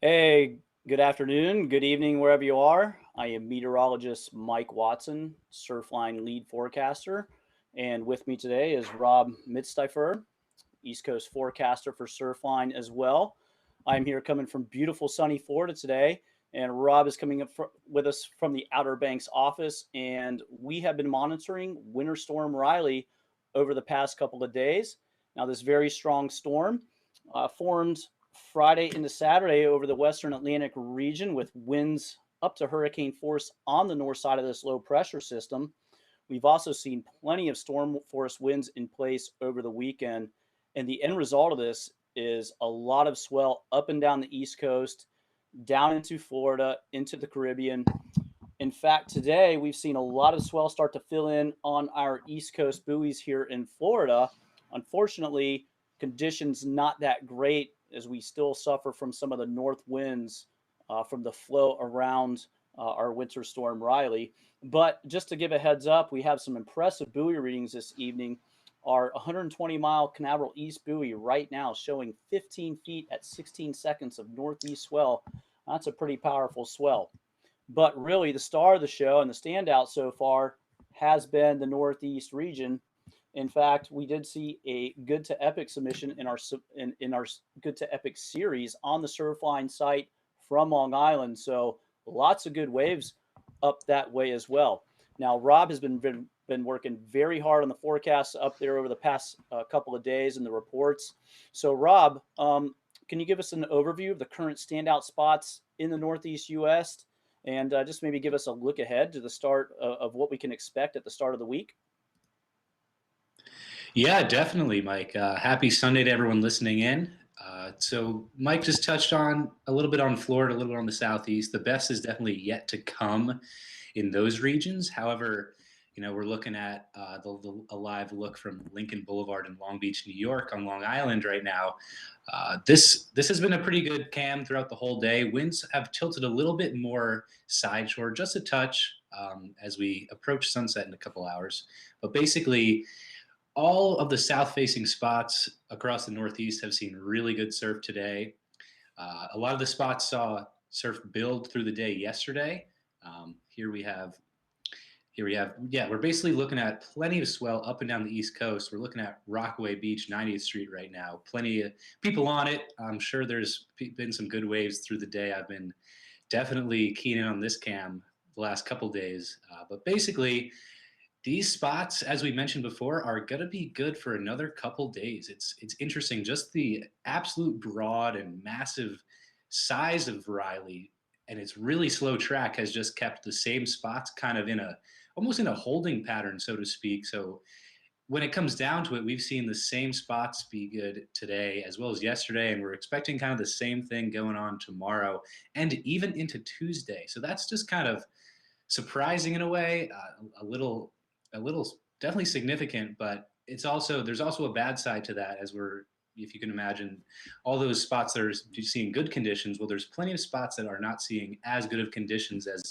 Hey, good afternoon, good evening, wherever you are. I am meteorologist Mike Watson, Surfline lead forecaster. And with me today is Rob Mitstifer, East Coast forecaster for Surfline as well. I'm here coming from beautiful sunny Florida today, and Rob is coming up with us from the Outer Banks office. And we have been monitoring Winter Storm Riley over the past couple of days. Now, this very strong storm formed Friday into Saturday over the western Atlantic region with winds up to hurricane force on the north side of this low pressure system. We've also seen plenty of storm force winds in place over the weekend. And the end result of this is a lot of swell up and down the East Coast, down into Florida, into the Caribbean. In fact, today we've seen a lot of swell start to fill in on our East Coast buoys here in Florida. Unfortunately, conditions not that great as we still suffer from some of the north winds from the flow around our winter storm Riley. But just to give a heads up, we have some impressive buoy readings this evening. Our 120-mile Canaveral East buoy right now showing 15 feet at 16 seconds of northeast swell. That's a pretty powerful swell. But really, the star of the show and the standout so far has been the Northeast region. In fact, we did see a good to epic submission in our good to epic series on the Surfline site from Long Island. So lots of good waves up that way as well. Now, Rob has been working very hard on the forecasts up there over the past couple of days and the reports. So, Rob, can you give us an overview of the current standout spots in the Northeast U.S. and just maybe give us a look ahead to the start of what we can expect at the start of the week? Yeah, definitely, Mike. Happy Sunday to everyone listening in. So Mike just touched on a little bit on Florida, a little bit on the Southeast. The best is definitely yet to come in those regions. However, we're looking at a live look from Lincoln Boulevard in Long Beach, New York, on Long Island right now. This has been a pretty good cam throughout the whole day. Winds have tilted a little bit more side shore, just a touch, as we approach sunset in a couple hours. But basically, all of the south-facing spots across the Northeast have seen really good surf today. A lot of the spots saw surf build through the day yesterday. Here we have, yeah, we're basically looking at plenty of swell up and down the East Coast. We're looking at Rockaway Beach, 90th Street right now. Plenty of people on it. I'm sure there's been some good waves through the day. I've been definitely keen in on this cam the last couple days. But basically, these spots, as we mentioned before, are going to be good for another couple days. It's interesting, just the absolute broad and massive size of Riley and its really slow track has just kept the same spots kind of almost in a holding pattern, so to speak. So when it comes down to it, we've seen the same spots be good today as well as yesterday, and we're expecting kind of the same thing going on tomorrow and even into Tuesday. So that's just kind of surprising in a way, a little definitely significant, but there's also a bad side to that, as if you can imagine all those spots that are seeing good conditions. Well, there's plenty of spots that are not seeing as good of conditions, as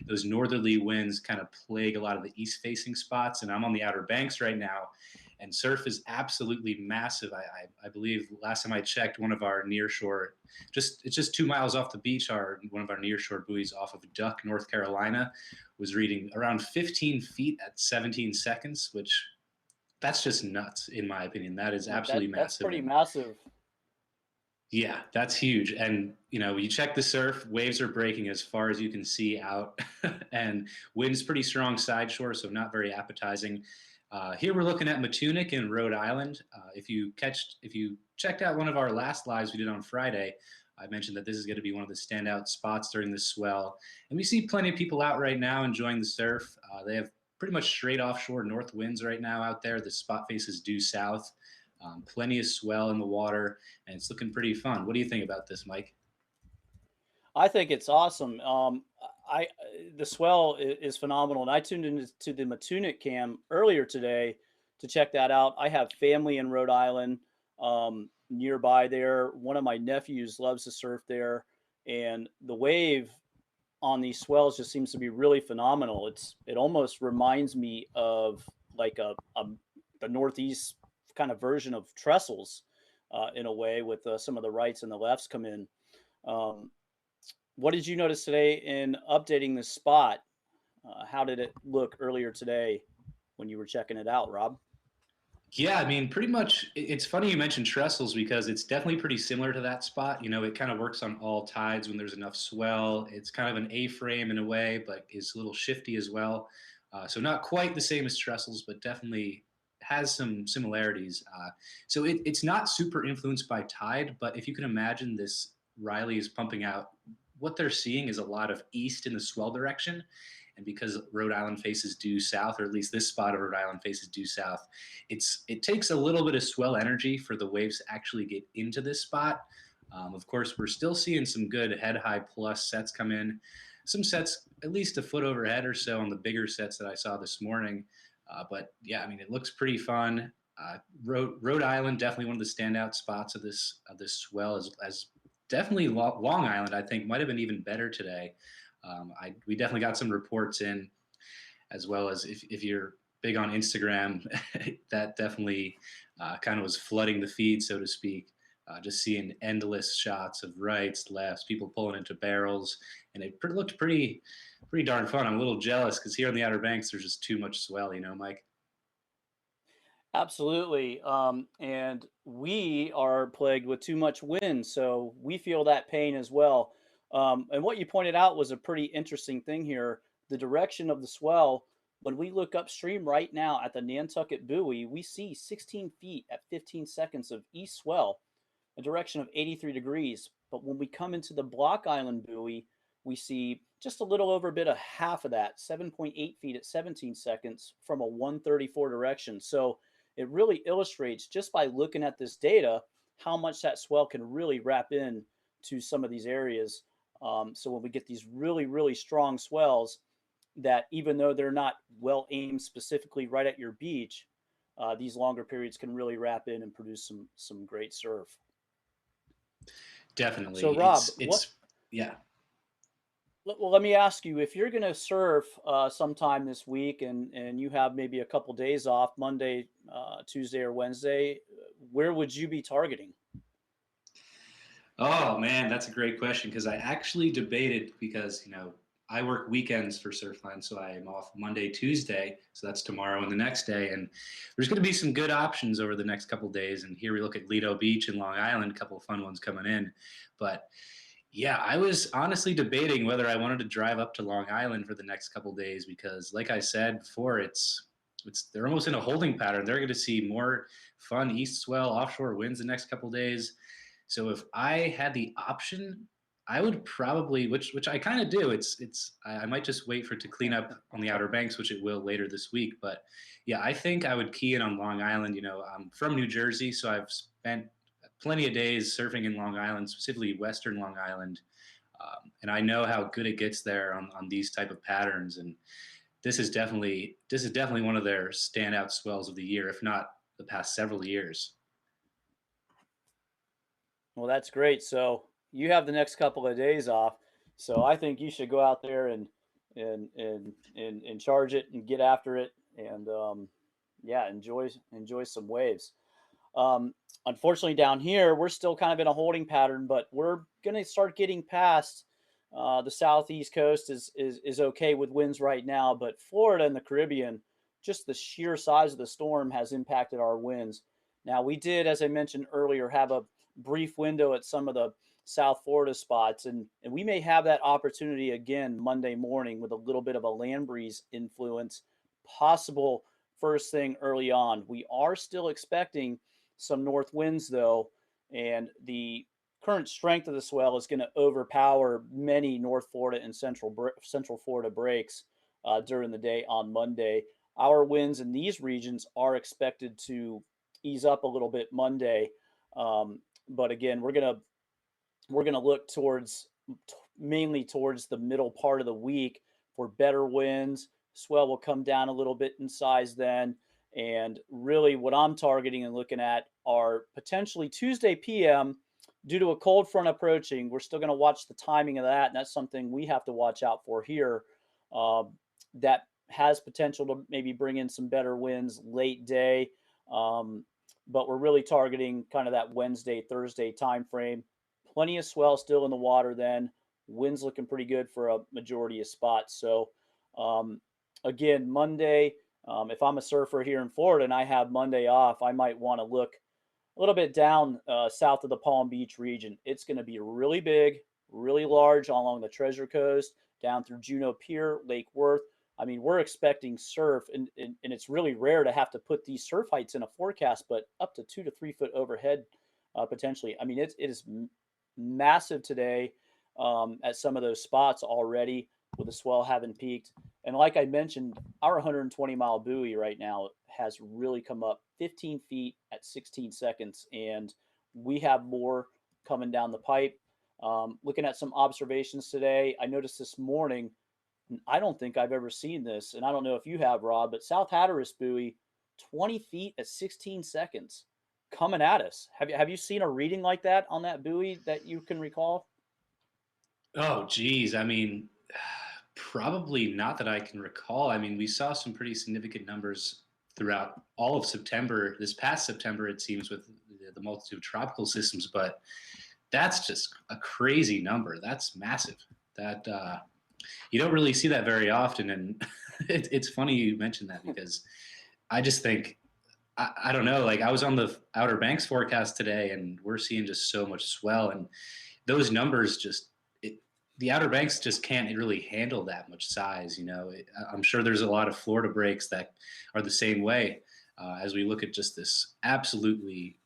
those northerly winds kind of plague a lot of the east facing spots. And I'm on the Outer Banks right now, and surf is absolutely massive. I believe last time I checked, one of our near shore, it's just 2 miles off the beach, one of our near shore buoys off of Duck, North Carolina, was reading around 15 feet at 17 seconds, which that's just nuts, in my opinion. That is absolutely That's massive. pretty And massive. yeah, that's huge. And, you check the surf, waves are breaking as far as you can see out, and wind's pretty strong side shore, so not very appetizing. Here we're looking at Matunic in Rhode Island. If you checked out one of our last lives we did on Friday, I mentioned that this is going to be one of the standout spots during this swell. And we see plenty of people out right now enjoying the surf. They have pretty much straight offshore north winds right now out there. The spot faces due south. Plenty of swell in the water, and it's looking pretty fun. What do you think about this, Mike? I think it's awesome. I The swell is phenomenal, and I tuned into the Matunic cam earlier today to check that out. I have family in Rhode Island nearby there. One of my nephews loves to surf there, and the wave on these swells just seems to be really phenomenal. It almost reminds me of like the Northeast kind of version of trestles in a way, with some of the rights and the lefts come in. What did you notice today in updating the spot? How did it look earlier today when you were checking it out, Rob? Yeah, I mean, pretty much. It's funny you mentioned trestles because it's definitely pretty similar to that spot. It kind of works on all tides when there's enough swell. It's kind of an A-frame in a way, but is a little shifty as well. So not quite the same as trestles, but definitely has some similarities. So it's not super influenced by tide, but if you can imagine this, Riley is pumping out. What they're seeing is a lot of east in the swell direction. And because Rhode Island faces due south, or at least this spot of Rhode Island faces due south, it takes a little bit of swell energy for the waves to actually get into this spot. Of course, we're still seeing some good head high plus sets come in. Some sets at least a foot overhead or so on the bigger sets that I saw this morning. But yeah, I mean, it looks pretty fun. Rhode Island definitely one of the standout spots of this swell, as definitely Long Island. I think might have been even better today. We definitely got some reports in, as well as if you're big on Instagram, that definitely kind of was flooding the feed, so to speak. Just seeing endless shots of rights, lefts, people pulling into barrels, and it looked pretty darn fun. I'm a little jealous because here on the Outer Banks, there's just too much swell, Mike. Absolutely. And we are plagued with too much wind, so we feel that pain as well. And what you pointed out was a pretty interesting thing here. The direction of the swell, when we look upstream right now at the Nantucket buoy, we see 16 feet at 15 seconds of east swell, a direction of 83 degrees. But when we come into the Block Island buoy, we see just a little over a bit of half of that, 7.8 feet at 17 seconds from a 134 direction. So it really illustrates just by looking at this data how much that swell can really wrap in to some of these areas. So when we get these really, really strong swells, that even though they're not well aimed specifically right at your beach, these longer periods can really wrap in and produce some great surf. So Definitely, Rob, what? it's yeah. Well, let me ask you: if you're going to surf sometime this week, and you have maybe a couple days off, Monday, Tuesday, or Wednesday, where would you be targeting? Oh man, that's a great question because I actually debated because I work weekends for Surfline, so I am off Monday, Tuesday, so that's tomorrow and the next day, and there's going to be some good options over the next couple of days. And here we look at Lido Beach and Long Island, a couple of fun ones coming in, but yeah, I was honestly debating whether I wanted to drive up to Long Island for the next couple of days because, like I said before, it's they're almost in a holding pattern. They're going to see more fun east swell offshore winds the next couple of days. So if I had the option, I would probably, which I kind of do. I might just wait for it to clean up on the Outer Banks, which it will later this week. But yeah, I think I would key in on Long Island. I'm from New Jersey, so I've spent plenty of days surfing in Long Island, specifically Western Long Island, and I know how good it gets there on these type of patterns. And this is definitely one of their standout swells of the year, if not the past several years. Well, that's great. So you have the next couple of days off. So I think you should go out there and charge it and get after it and yeah, enjoy some waves. Unfortunately, down here we're still kind of in a holding pattern, but we're going to start getting past the southeast coast is okay with winds right now, but Florida and the Caribbean, just the sheer size of the storm has impacted our winds. Now we did, as I mentioned earlier, have a brief window at some of the South Florida spots, and we may have that opportunity again Monday morning with a little bit of a land breeze influence possible first thing early on. We are still expecting some north winds though, and the current strength of the swell is going to overpower many North Florida and Central Florida breaks during the day on Monday. Our winds in these regions are expected to ease up a little bit Monday, but again, we're gonna look towards mainly towards the middle part of the week for better winds. Swell will come down a little bit in size then. And really, what I'm targeting and looking at are potentially Tuesday p.m. due to a cold front approaching. We're still going to watch the timing of that, and that's something we have to watch out for here. Uh, that has potential to maybe bring in some better winds late day, but we're really targeting kind of that Wednesday, Thursday time frame. Plenty of swell still in the water then. Winds looking pretty good for a majority of spots. So, um, again, Monday, if I'm a surfer here in Florida and I have Monday off, I might want to look a little bit down south of the Palm Beach region. It's going to be really big, really large along the Treasure Coast, down through Juneau Pier, Lake Worth. I mean, we're expecting surf, and it's really rare to have to put these surf heights in a forecast, but up to 2 to 3 foot overhead potentially. I mean, it is massive today at some of those spots already with the swell having peaked. And like I mentioned, our 120-mile buoy right now has really come up 15 feet at 16 seconds, and we have more coming down the pipe. Looking at some observations today, I noticed this morning, I don't think I've ever seen this, and I don't know if you have, Rob, but South Hatteras buoy, 20 feet at 16 seconds coming at us. Have you seen a reading like that on that buoy that you can recall? Oh, geez. I mean, probably not that I can recall. I mean, we saw some pretty significant numbers throughout all of September. This past September, it seems, with the multitude of tropical systems, but that's just a crazy number. That's massive. That you don't really see that very often, and it's funny you mentioned that because I just think I don't know. Like I was on the Outer Banks forecast today, and we're seeing just so much swell, and those numbers just the Outer Banks just can't really handle that much size. I'm sure there's a lot of Florida breaks that are the same way. As we look at just this absolutely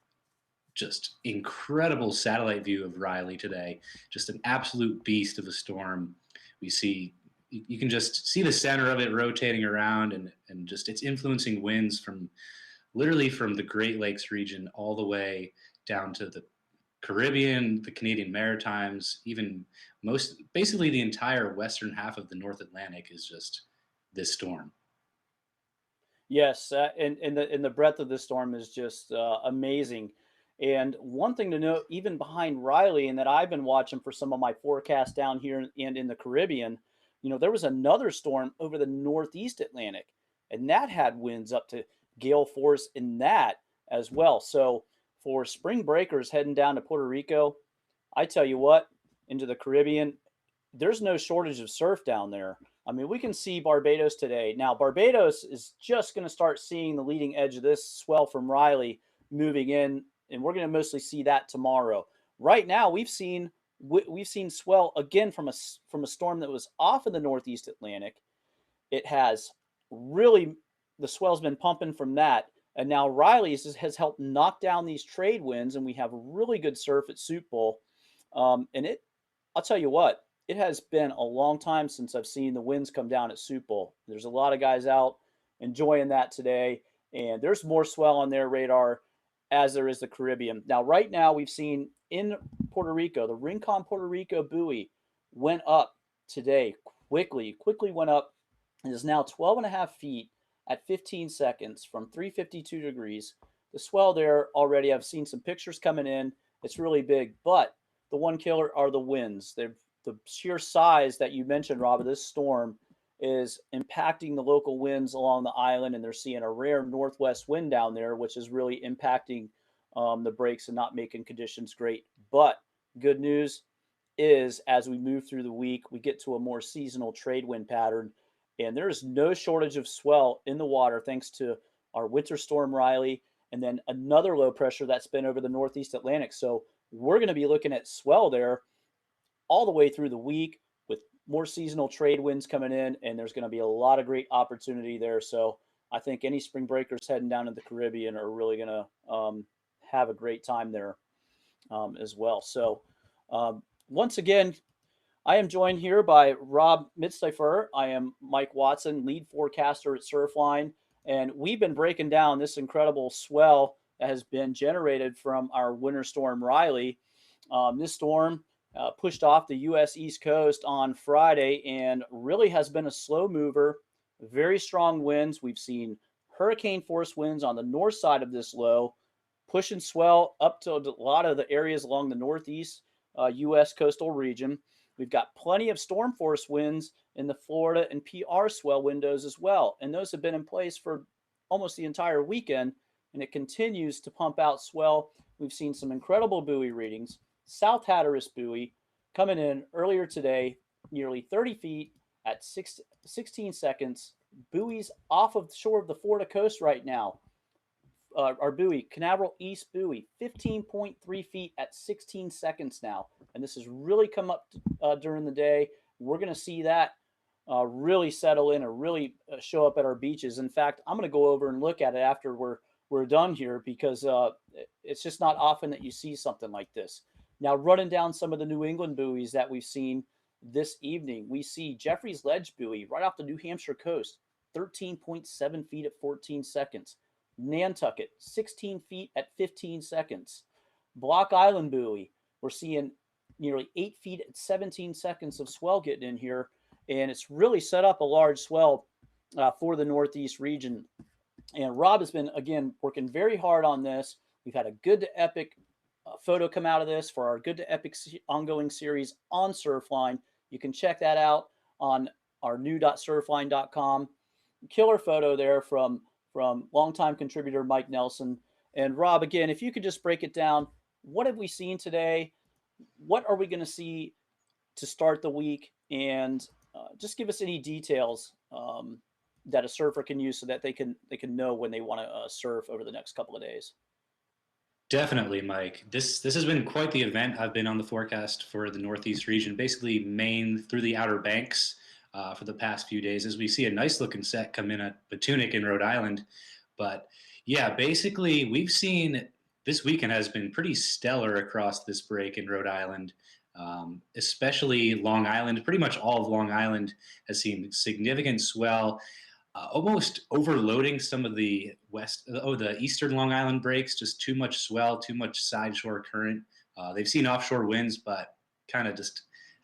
just incredible satellite view of Riley today, just an absolute beast of a storm. We see you can just see the center of it rotating around, and just it's influencing winds from literally from the Great Lakes region all the way down to the Caribbean, the Canadian Maritimes, even basically the entire western half of the North Atlantic is just this storm. Yes, and the breadth of this storm is just amazing. And one thing to note, even behind Riley, and that I've been watching for some of my forecasts down here and in the Caribbean, there was another storm over the Northeast Atlantic, and that had winds up to gale force in that as well. So for spring breakers heading down to Puerto Rico, I tell you what, into the Caribbean, there's no shortage of surf down there. I mean, we can see Barbados today. Now, Barbados is just going to start seeing the leading edge of this swell from Riley moving in, and we're going to mostly see that tomorrow. Right now, we've seen swell again from a storm that was off in the Northeast Atlantic. It has really the swell's been pumping from that, and now Riley has helped knock down these trade winds, and we have really good surf at Soup Bowl. And I'll tell you what, it has been a long time since I've seen the winds come down at Soup Bowl. There's a lot of guys out enjoying that today, and there's more swell on their radar as there is the Caribbean. Now, right now, we've seen in Puerto Rico, the Rincon Puerto Rico buoy went up today quickly went up and is now 12 and a half feet at 15 seconds from 352 degrees. The swell there already, I've seen some pictures coming in. It's really big, but the one killer are the winds. The sheer size that you mentioned, Rob, of this storm is impacting the local winds along the island, and they're seeing a rare northwest wind down there, which is really impacting the breaks and not making conditions great. But good news is as we move through the week, we get to a more seasonal trade wind pattern, and there is no shortage of swell in the water thanks to our winter storm Riley and then another low pressure that's been over the Northeast Atlantic. So we're going to be looking at swell there all the way through the week with more seasonal trade winds coming in, and there's going to be a lot of great opportunity there. So I think any spring breakers heading down to the Caribbean are really going to have a great time there as well. So once again, I am joined here by Rob Mitstifer. I am Mike Watson, lead forecaster at Surfline, and we've been breaking down this incredible swell that has been generated from our winter storm Riley. This storm pushed off the U.S. East Coast on Friday and really has been a slow mover. Very strong winds. We've seen hurricane force winds on the north side of this low, pushing swell up to a lot of the areas along the northeast U.S. coastal region. We've got plenty of storm force winds in the Florida and PR swell windows as well. And those have been in place for almost the entire weekend, and it continues to pump out swell. We've seen some incredible buoy readings. South Hatteras buoy coming in earlier today, nearly 30 feet at 16 seconds. Buoys off of the shore of the Florida coast right now. Our buoy, Canaveral East buoy, 15.3 feet at 16 seconds now. And this has really come up during the day. We're going to see that really settle in and really show up at our beaches. In fact, I'm going to go over and look at it after we're done here, because it's just not often that you see something like this. Now, running down some of the New England buoys that we've seen this evening, we see Jeffrey's Ledge buoy right off the New Hampshire coast, 13.7 feet at 14 seconds. Nantucket, 16 feet at 15 seconds. Block Island buoy, we're seeing nearly 8 feet at 17 seconds of swell getting in here, and it's really set up a large swell for the Northeast region. And Rob has been, again, working very hard on this. We've had a Good to Epic photo come out of this for our Good to Epic ongoing series on Surfline. You can check that out on our new.surfline.com. Killer photo there from longtime contributor Mike Nelson. And Rob, again, if you could just break it down, what have we seen today? What are we going to see to start the week? And just give us any details that a surfer can use so that they can know when they want to surf over the next couple of days. Definitely, Mike. This has been quite the event. I've been on the forecast for the Northeast region, basically Maine through the Outer Banks for the past few days, as we see a nice looking set come in at Batunic in Rhode Island. But yeah, basically we've seen this weekend has been pretty stellar across this break in Rhode Island, especially Long Island. Pretty much all of Long Island has seen significant swell. Almost overloading some of the eastern Long Island breaks, just too much swell, too much side shore current. They've seen offshore winds, but kind of just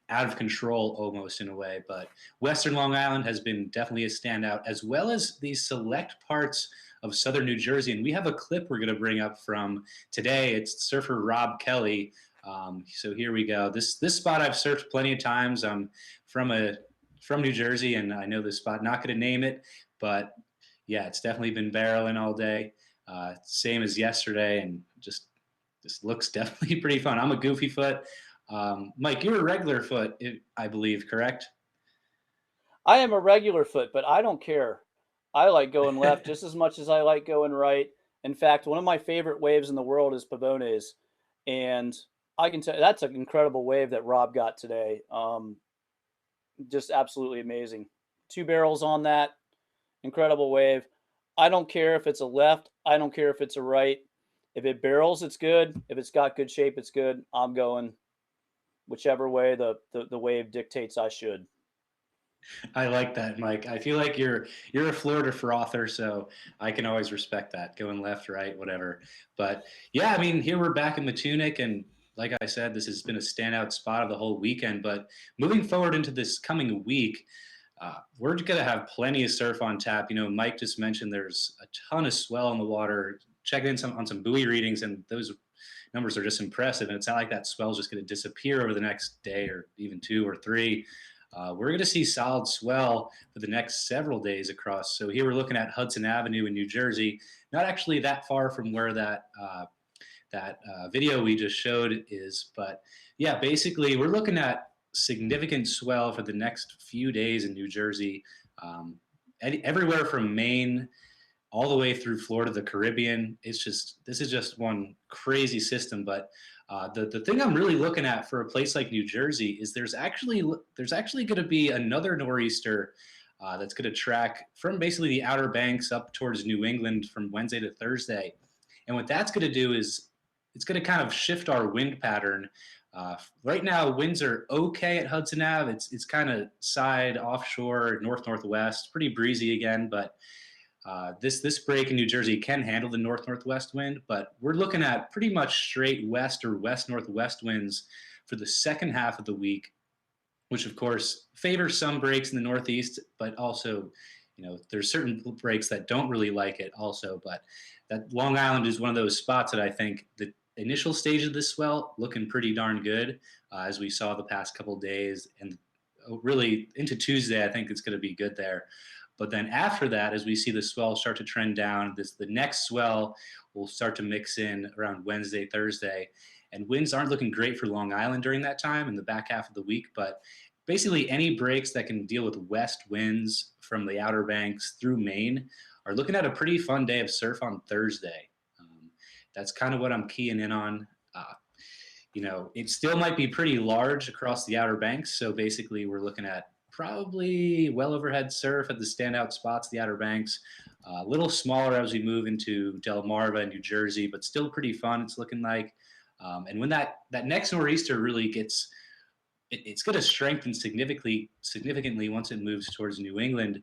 out of control almost in a way. But western Long Island has been definitely a standout, as well as these select parts of southern New Jersey. And we have a clip we're going to bring up from today. It's surfer Rob Kelly. So here we go. This spot I've surfed plenty of times. I'm from New Jersey, and I know this spot. Not going to name it, but yeah, it's definitely been barreling all day. Same as yesterday, and just this looks definitely pretty fun. I'm a goofy foot. Mike, you're a regular foot, I believe, correct? I am a regular foot, but I don't care. I like going left just as much as I like going right. In fact, one of my favorite waves in the world is Pavones, and I can tell you that's an incredible wave that Rob got today. Just absolutely amazing. 2 barrels on that. Incredible wave. I don't care if it's a left. I don't care if it's a right. If it barrels, it's good. If it's got good shape, it's good. I'm going whichever way the wave dictates I should. I like that, Mike. I feel like you're a Florida frother, so I can always respect that. Going left, right, whatever. But yeah, I mean, here we're back in Matunic, and like I said, this has been a standout spot of the whole weekend. But moving forward into this coming week, we're going to have plenty of surf on tap. You know, Mike just mentioned there's a ton of swell in the water. Checking in on some buoy readings, and those numbers are just impressive. And it's not like that swell is just going to disappear over the next day or even 2 or 3. We're going to see solid swell for the next several days across. So here we're looking at Hudson Avenue in New Jersey, not actually that far from where that video we just showed is. But yeah, basically we're looking at significant swell for the next few days in New Jersey, everywhere from Maine all the way through Florida, the Caribbean. This is just one crazy system. But the thing I'm really looking at for a place like New Jersey is there's actually going to be another nor'easter that's going to track from basically the Outer Banks up towards New England from Wednesday to Thursday. And what that's going to do is it's going to kind of shift our wind pattern. Right now, winds are okay at Hudson Ave. It's kind of side offshore, northwest, pretty breezy again, but this break in New Jersey can handle the northwest wind, but we're looking at pretty much straight west or west-northwest winds for the second half of the week, which of course favors some breaks in the Northeast, but also, you know, there's certain breaks that don't really like it also. But that Long Island is one of those spots that I think the initial stage of this swell looking pretty darn good, as we saw the past couple of days, and really into Tuesday, I think it's going to be good there. But then after that, as we see the swell start to trend down, the next swell will start to mix in around Wednesday, Thursday. And winds aren't looking great for Long Island during that time in the back half of the week. But basically, any breaks that can deal with west winds from the Outer Banks through Maine are looking at a pretty fun day of surf on Thursday. That's kind of what I'm keying in on. It still might be pretty large across the Outer Banks. So basically, we're looking at probably well overhead surf at the standout spots, the Outer Banks. A little smaller as we move into Delmarva and New Jersey, but still pretty fun. It's looking like. And when that next nor'easter really gets, it's going to strengthen significantly once it moves towards New England,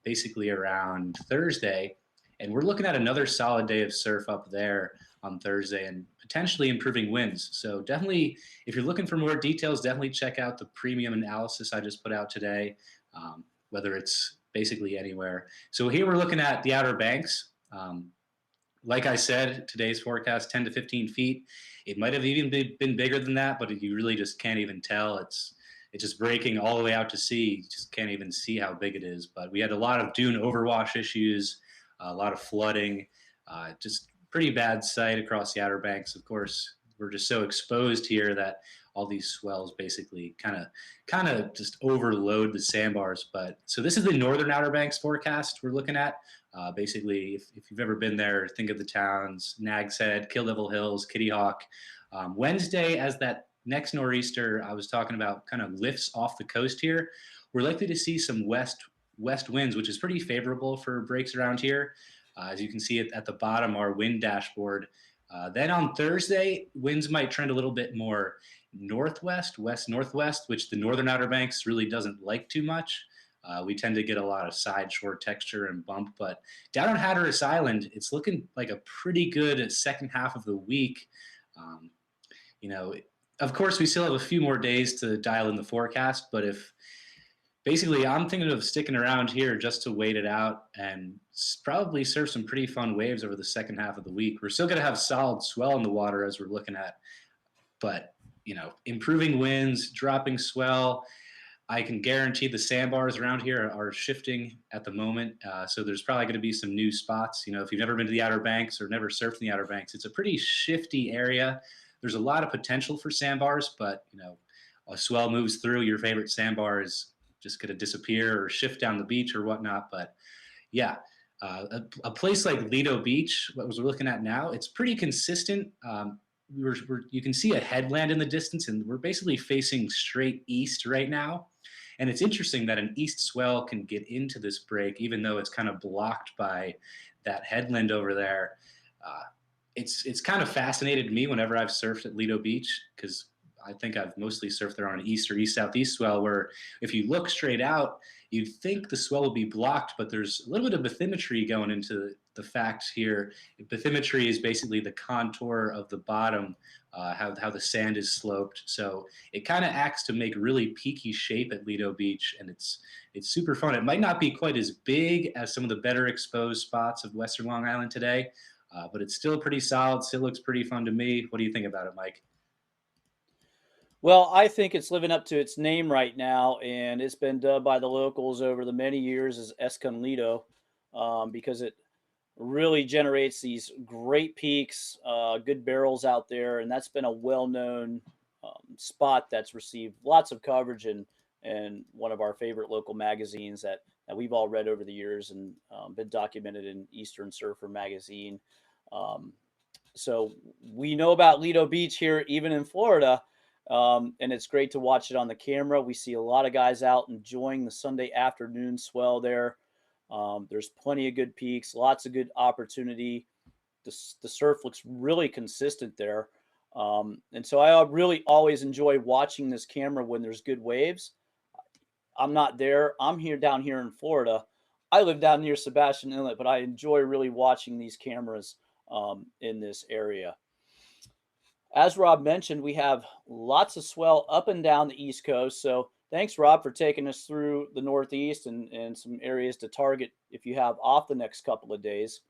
basically around Thursday. And we're looking at another solid day of surf up there on Thursday and potentially improving winds. So definitely, if you're looking for more details, definitely check out the premium analysis I just put out today, whether it's basically anywhere. So here we're looking at the Outer Banks. Like I said, today's forecast, 10 to 15 feet. It might have even been bigger than that, but you really just can't even tell. It's just breaking all the way out to sea. You just can't even see how big it is. But we had a lot of dune overwash issues, a lot of flooding, just pretty bad sight across the Outer Banks. Of course, we're just so exposed here that all these swells basically kind of just overload the sandbars. But so this is the northern Outer Banks forecast we're looking at. Basically, if you've ever been there, think of the towns: Nag's Head, Kill Devil Hills, Kitty Hawk. Wednesday, as that next nor'easter I was talking about kind of lifts off the coast here, we're likely to see some west winds, which is pretty favorable for breaks around here. As you can see at the bottom, our wind dashboard. Then on Thursday, winds might trend a little bit more west-northwest, which the northern Outer Banks really doesn't like too much. We tend to get a lot of side shore texture and bump, but down on Hatteras Island, it's looking like a pretty good second half of the week. Of course, we still have a few more days to dial in the forecast, but basically, I'm thinking of sticking around here just to wait it out and probably surf some pretty fun waves over the second half of the week. We're still going to have solid swell in the water as we're looking at, but improving winds, dropping swell. I can guarantee the sandbars around here are shifting at the moment. So there's probably going to be some new spots. If you've never been to the Outer Banks or never surfed in the Outer Banks, it's a pretty shifty area. There's a lot of potential for sandbars, but a swell moves through, your favorite sandbar is just going to disappear or shift down the beach or whatnot. But yeah, a place like Lido Beach, what we're looking at now, it's pretty consistent. You can see a headland in the distance, and we're basically facing straight east right now. And it's interesting that an east swell can get into this break, even though it's kind of blocked by that headland over there. It's kind of fascinated me whenever I've surfed at Lido Beach, because I think I've mostly surfed there on an east or east-southeast swell, where if you look straight out, you'd think the swell will be blocked, but there's a little bit of bathymetry going into the facts here. Bathymetry is basically the contour of the bottom, how the sand is sloped. So it kind of acts to make really peaky shape at Lido Beach, and it's super fun. It might not be quite as big as some of the better exposed spots of Western Long Island today, but it's still pretty solid, still looks pretty fun to me. What do you think about it, Mike? Well, I think it's living up to its name right now, and it's been dubbed by the locals over the many years as Escondido, because it really generates these great peaks, good barrels out there, and that's been a well-known spot that's received lots of coverage and one of our favorite local magazines that we've all read over the years and been documented in Eastern Surfer magazine. So we know about Lido Beach here, even in Florida. And it's great to watch it on the camera. We see a lot of guys out enjoying the Sunday afternoon swell there. There's plenty of good peaks, lots of good opportunity. The surf looks really consistent there. And so I really always enjoy watching this camera when there's good waves. I'm not there. I'm down here in Florida. I live down near Sebastian Inlet, but I enjoy really watching these cameras in this area. As Rob mentioned, we have lots of swell up and down the East Coast. So thanks, Rob, for taking us through the Northeast and some areas to target if you have off the next couple of days.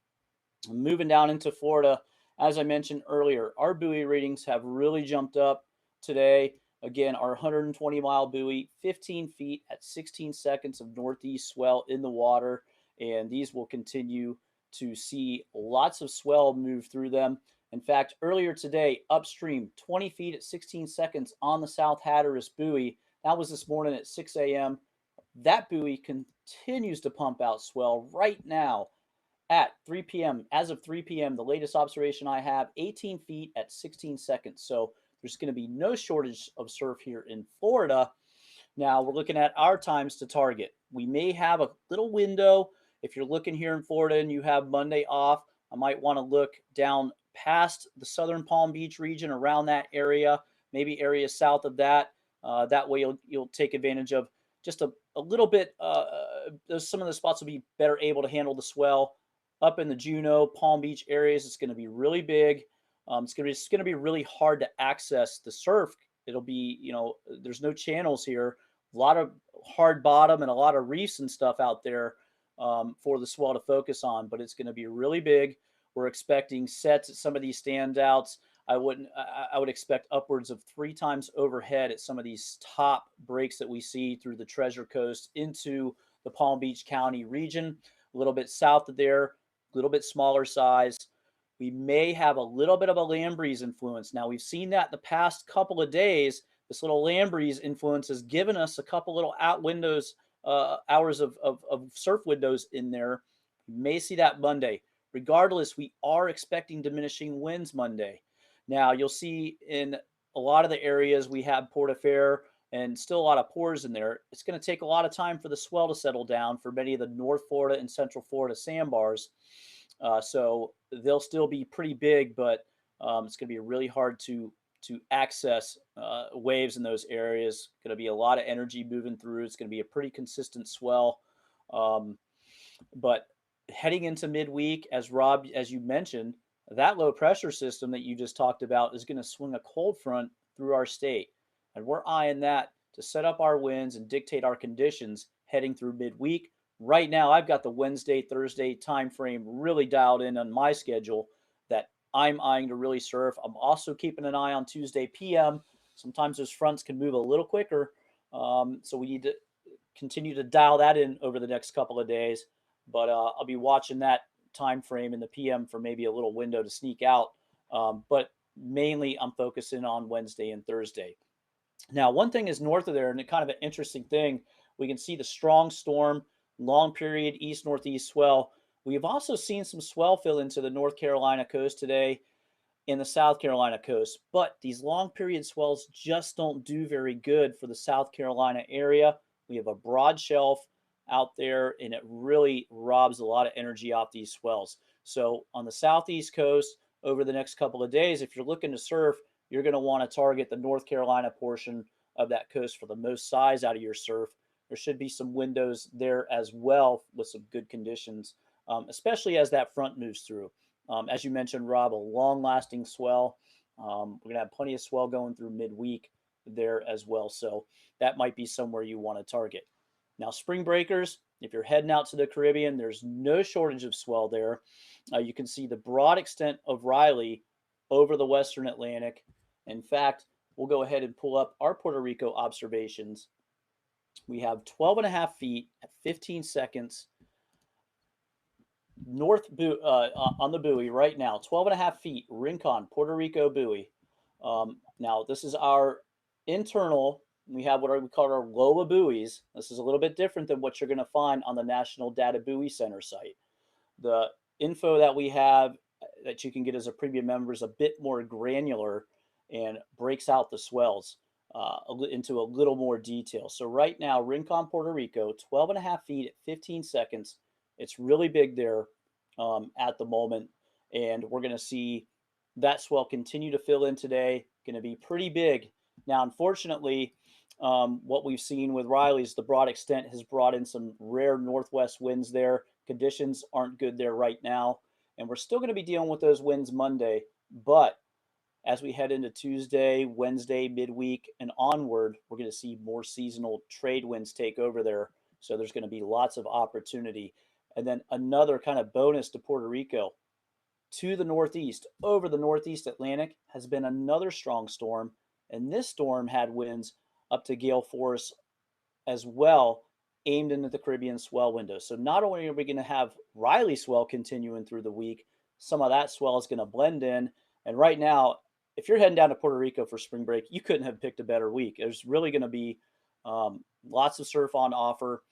Moving down into Florida, as I mentioned earlier, our buoy readings have really jumped up today. Again, our 120-mile buoy, 15 feet at 16 seconds of northeast swell in the water. And these will continue to see lots of swell move through them. In fact, earlier today, upstream, 20 feet at 16 seconds on the South Hatteras buoy. That was this morning at 6 a.m. That buoy continues to pump out swell right now at 3 p.m. As of 3 p.m., the latest observation I have, 18 feet at 16 seconds. So there's going to be no shortage of surf here in Florida. Now we're looking at our times to target. We may have a little window. If you're looking here in Florida and you have Monday off, I might want to look down past the southern Palm Beach region, around that area, maybe areas south of that. That way you'll take advantage of just a little bit. Some of the spots will be better able to handle the swell. Up in the Juneau, Palm Beach areas, it's going to be really big. It's going to be really hard to access the surf. It'll be, there's no channels here. A lot of hard bottom and a lot of reefs and stuff out there for the swell to focus on, but it's going to be really big. We're expecting sets at some of these standouts. I would expect upwards of 3 times overhead at some of these top breaks that we see through the Treasure Coast into the Palm Beach County region. A little bit south of there, a little bit smaller size. We may have a little bit of a land breeze influence. Now, we've seen that the past couple of days. This little land breeze influence has given us a couple little hours of surf windows in there. We may see that Monday. Regardless, we are expecting diminishing winds Monday. Now, you'll see in a lot of the areas we have Portaferry and still a lot of pores in there. It's going to take a lot of time for the swell to settle down for many of the North Florida and Central Florida sandbars. So they'll still be pretty big, but it's going to be really hard to access waves in those areas. Going to be a lot of energy moving through. It's going to be a pretty consistent swell. But heading into midweek, as Rob, as you mentioned, that low pressure system that you just talked about is going to swing a cold front through our state. And we're eyeing that to set up our winds and dictate our conditions heading through midweek. Right now, I've got the Wednesday, Thursday time frame really dialed in on my schedule that I'm eyeing to really surf. I'm also keeping an eye on Tuesday p.m. Sometimes those fronts can move a little quicker. So we need to continue to dial that in over the next couple of days. But I'll be watching that time frame in the p.m. for maybe a little window to sneak out. But mainly I'm focusing on Wednesday and Thursday. Now, one thing is north of there, and kind of an interesting thing, we can see the strong storm, long period east-northeast swell. We've also seen some swell fill into the North Carolina coast today and the South Carolina coast, but these long period swells just don't do very good for the South Carolina area. We have a broad shelf out there, and it really robs a lot of energy off these swells. So on the southeast coast, over the next couple of days, if you're looking to surf, you're going to want to target the North Carolina portion of that coast for the most size out of your surf. There should be some windows there as well with some good conditions, especially as that front moves through. As you mentioned, Rob, a long-lasting swell. We're going to have plenty of swell going through midweek there as well. So that might be somewhere you want to target. Now, spring breakers, if you're heading out to the Caribbean, there's no shortage of swell there. You can see the broad extent of Riley over the Western Atlantic. In fact, we'll go ahead and pull up our Puerto Rico observations. We have 12.5 feet at 15 seconds on the buoy right now. 12.5 feet, Rincon, Puerto Rico buoy. Now, this is our internal. We have what we call our LOA buoys. This is a little bit different than what you're going to find on the National Data Buoy Center site. The info that we have that you can get as a premium member is a bit more granular and breaks out the swells into a little more detail. So right now, Rincon, Puerto Rico, 12.5 feet at 15 seconds. It's really big there at the moment. And we're going to see that swell continue to fill in today. Going to be pretty big. Now, unfortunately, what we've seen with Riley's, the broad extent has brought in some rare northwest winds there. Conditions aren't good there right now. And we're still going to be dealing with those winds Monday. But as we head into Tuesday, Wednesday, midweek, and onward, we're going to see more seasonal trade winds take over there. So there's going to be lots of opportunity. And then another kind of bonus to Puerto Rico, to the northeast, over the northeast Atlantic, has been another strong storm. And this storm had winds up to gale force as well, aimed into the Caribbean swell window. So not only are we going to have Riley swell continuing through the week, some of that swell is going to blend in. And right now, if you're heading down to Puerto Rico for spring break, you couldn't have picked a better week. There's really going to be lots of surf on offer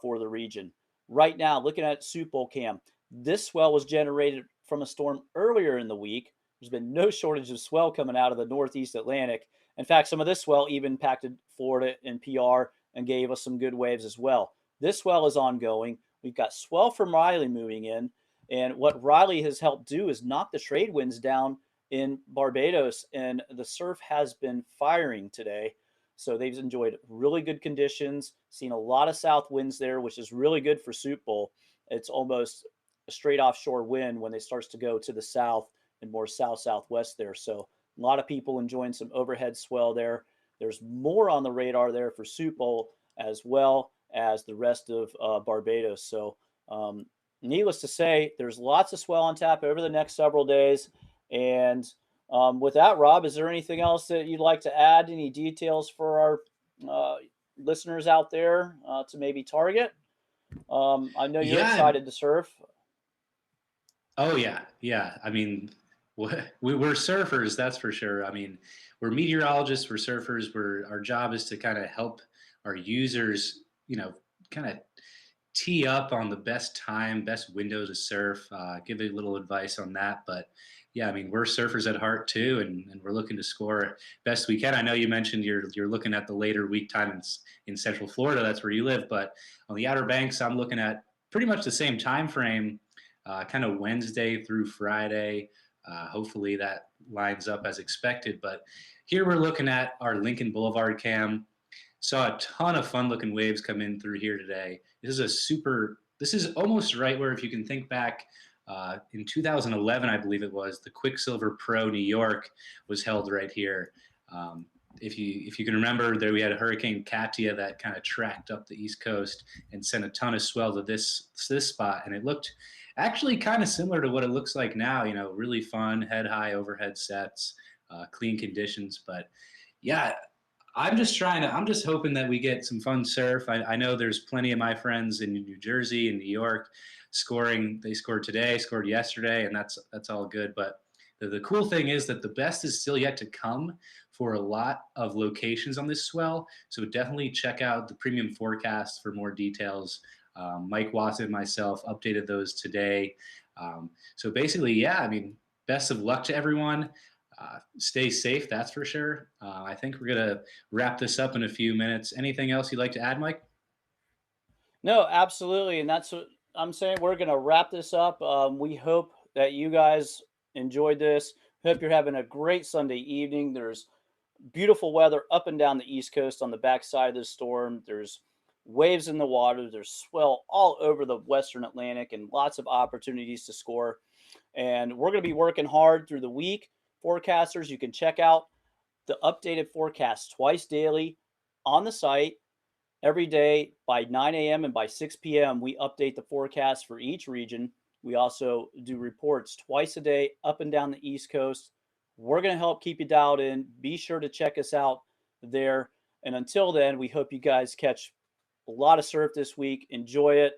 for the region. Right now, looking at Soup Bowl Cam, this swell was generated from a storm earlier in the week. There's been no shortage of swell coming out of the Northeast Atlantic. In fact, some of this swell even impacted Florida and PR and gave us some good waves as well. This swell is ongoing. We've got swell from Riley moving in. And what Riley has helped do is knock the trade winds down in Barbados, and the surf has been firing today. So they've enjoyed really good conditions, seen a lot of south winds there, which is really good for Soup Bowl. It's almost a straight offshore wind when it starts to go to the south and more south-southwest there. So a lot of people enjoying some overhead swell there. There's more on the radar there for Soup Bowl as well as the rest of Barbados. So needless to say, there's lots of swell on tap over the next several days. And with that, Rob, is there anything else that you'd like to add? Any details for our listeners out there to maybe target? I know you're excited to surf. Oh, yeah. Yeah. I mean, we're surfers, that's for sure. I mean, we're meteorologists, we're surfers. Our job is to kind of help our users, kind of tee up on the best time, best window to surf, give a little advice on that. But yeah, I mean, we're surfers at heart too, and we're looking to score best we can. I know you mentioned you're looking at the later week time in Central Florida. That's where you live. But on the Outer Banks, I'm looking at pretty much the same time frame, kind of Wednesday through Friday. Hopefully that lines up as expected. But here we're looking at our Lincoln Boulevard cam. Saw a ton of fun looking waves come in through here today. This is almost right where, if you can think back, in 2011, I believe it was, the Quicksilver Pro New York was held right here. If you can remember, there we had a Hurricane Katia that kind of tracked up the East Coast and sent a ton of swell to this spot, and it looked actually kind of similar to what it looks like now. Really fun head high overhead sets, clean conditions. But yeah, I'm just hoping that we get some fun surf. I know there's plenty of my friends in New Jersey and New York scoring. They scored today, scored yesterday, and that's all good. But the cool thing is that the best is still yet to come for a lot of locations on this swell. So definitely check out the premium forecast for more details. Mike Watson and myself updated those today. So basically, yeah, I mean, best of luck to everyone. Stay safe, that's for sure. I think we're going to wrap this up in a few minutes. Anything else you'd like to add, Mike? No, absolutely. And that's what I'm saying. We're going to wrap this up. We hope that you guys enjoyed this. Hope you're having a great Sunday evening. There's beautiful weather up and down the East Coast on the backside of the storm. There's waves in the water. There's swell all over the Western Atlantic and lots of opportunities to score. And we're going to be working hard through the week. Forecasters, you can check out the updated forecast twice daily on the site. Every day by 9 a.m. and by 6 p.m., we update the forecast for each region. We also do reports twice a day up and down the East Coast. We're going to help keep you dialed in. Be sure to check us out there. And until then, we hope you guys catch a lot of surf this week. Enjoy it.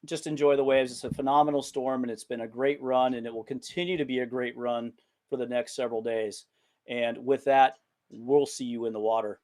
Just enjoy the waves. It's a phenomenal storm, and it's been a great run, and it will continue to be a great run for the next several days. And with that, we'll see you in the water.